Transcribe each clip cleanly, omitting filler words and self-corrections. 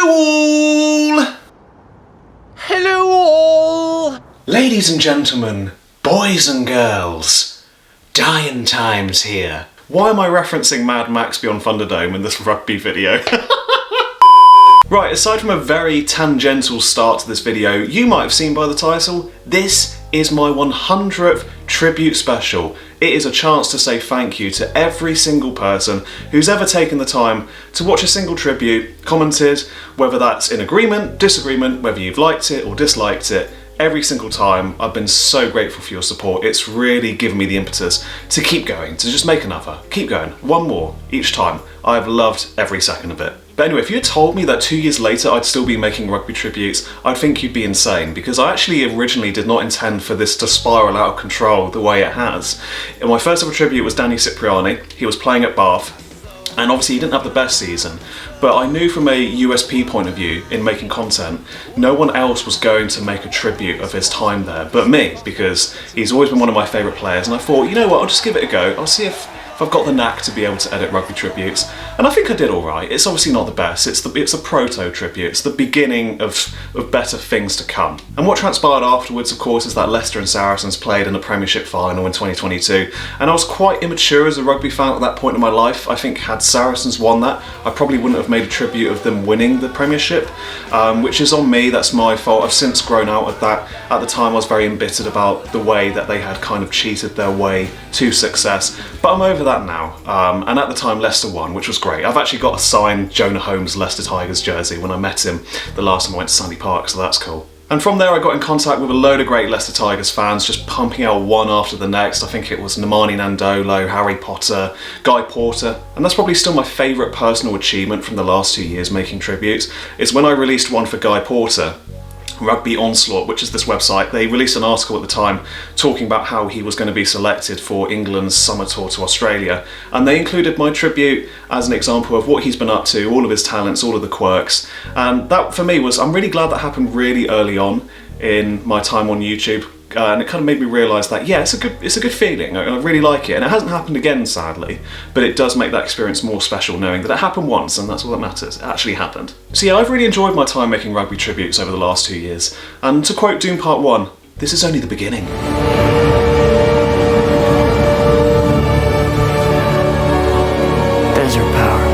Hello all! Hello all! Ladies and gentlemen, boys and girls, dying times here. Why am I referencing Mad Max Beyond Thunderdome in this rugby video? Right, aside from a very tangential start to this video, you might have seen by the title, this is my 100th tribute special. It is a chance to say thank you to every single person who's ever taken the time to watch a single tribute, commented, whether that's in agreement, disagreement, whether you've liked it or disliked it. Every single time, I've been so grateful for your support. It's really given me the impetus to keep going, to just make another, keep going, one more each time. I've loved every second of it. But anyway, if you had told me that 2 years later I'd still be making rugby tributes, I'd think you'd be insane, because I actually originally did not intend for this to spiral out of control the way it has. And my first ever tribute was Danny Cipriani. He was playing at Bath, and obviously he didn't have the best season, but I knew from a USP point of view in making content, no one else was going to make a tribute of his time there but me, because he's always been one of my favourite players, and I thought, you know what, I'll just give it a go. I'll see if I've got the knack to be able to edit rugby tributes, and I think I did alright. It's obviously not the best, it's a proto tribute, it's the beginning of better things to come. And what transpired afterwards, of course, is that Leicester and Saracens played in the Premiership final in 2022, and I was quite immature as a rugby fan at that point in my life. I think had Saracens won that, I probably wouldn't have made a tribute of them winning the Premiership, which is on me, that's my fault. I've since grown out of that. At the time I was very embittered about the way that they had kind of cheated their way to success, but I'm over that now, and at the time Leicester won, which was great. I've actually got a signed Jonah Holmes Leicester Tigers jersey when I met him the last time I went to Sandy Park, so that's cool. And from there I got in contact with a load of great Leicester Tigers fans, just pumping out one after the next. I think it was Nemani Nandolo, Harry Potter, Guy Porter, and that's probably still my favourite personal achievement from the last 2 years making tributes, is when I released one for Guy Porter. Rugby Onslaught, which is this website, they released an article at the time talking about how he was going to be selected for England's summer tour to Australia, and they included my tribute as an example of what he's been up to, all of his talents, all of the quirks, and that for me was, I'm really glad that happened really early on in my time on YouTube. And it kind of made me realise that, yeah, it's a good feeling, I really like it, and it hasn't happened again sadly, but it does make that experience more special knowing that it happened once, and that's all that matters, it actually happened. So yeah, I've really enjoyed my time making rugby tributes over the last 2 years, and to quote Doom Part 1, this is only the beginning. There's your power.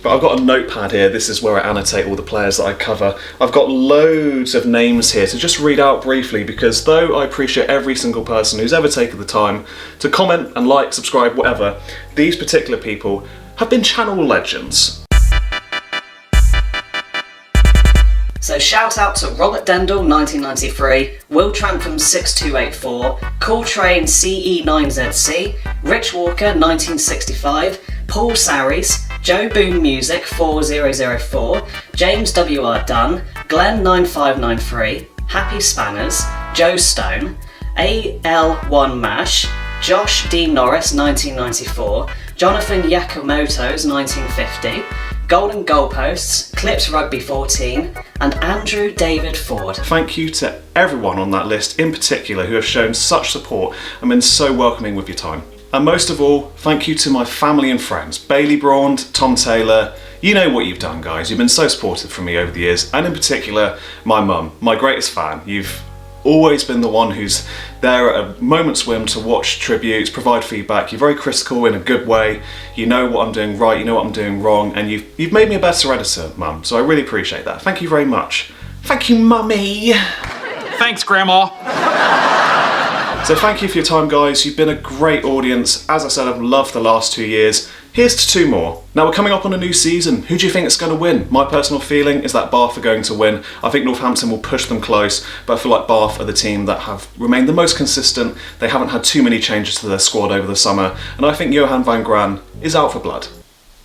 But I've got a notepad here, this is where I annotate all the players that I cover. I've got loads of names here to just read out briefly, because though I appreciate every single person who's ever taken the time to comment and like, subscribe, whatever, these particular people have been channel legends. So shout out to Robert Dendell 1993, Will Trantham 6284, Cool Train CE9ZC, Rich Walker 1965, Paul Sarries, Joe Boom Music 4004, James W.R. Dunn, Glenn 9593, Happy Spanners, Joe Stone, AL1 Mash, Josh D. Norris 1994, Jonathan Yakamoto's 1950, Golden Goalposts, Clips Rugby 14, and Andrew David Ford. Thank you to everyone on that list in particular who have shown such support and been so welcoming with your time. And most of all, thank you to my family and friends, Bailey Braund, Tom Taylor. You know what you've done, guys. You've been so supportive from me over the years, and in particular, my mum, my greatest fan. You've always been the one who's there at a moment's whim to watch tributes, provide feedback. You're very critical in a good way. You know what I'm doing right, you know what I'm doing wrong, and you've made me a better editor, Mum, so I really appreciate that. Thank you very much. Thank you, Mummy. Thanks, Grandma. So thank you for your time, guys. You've been a great audience. As I said, I've loved the last 2 years. Here's to 2 more. Now we're coming up on a new season. Who do you think is going to win? My personal feeling is that Bath are going to win. I think Northampton will push them close, but I feel like Bath are the team that have remained the most consistent. They haven't had too many changes to their squad over the summer, and I think Johan van Gran is out for blood.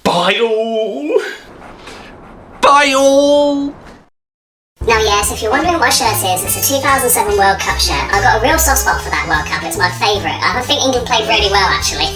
Bye all! Bye all! Now yes, if you're wondering what my shirt is, it's a 2007 World Cup shirt. I've got a real soft spot for that World Cup, it's my favourite. I think England played really well actually.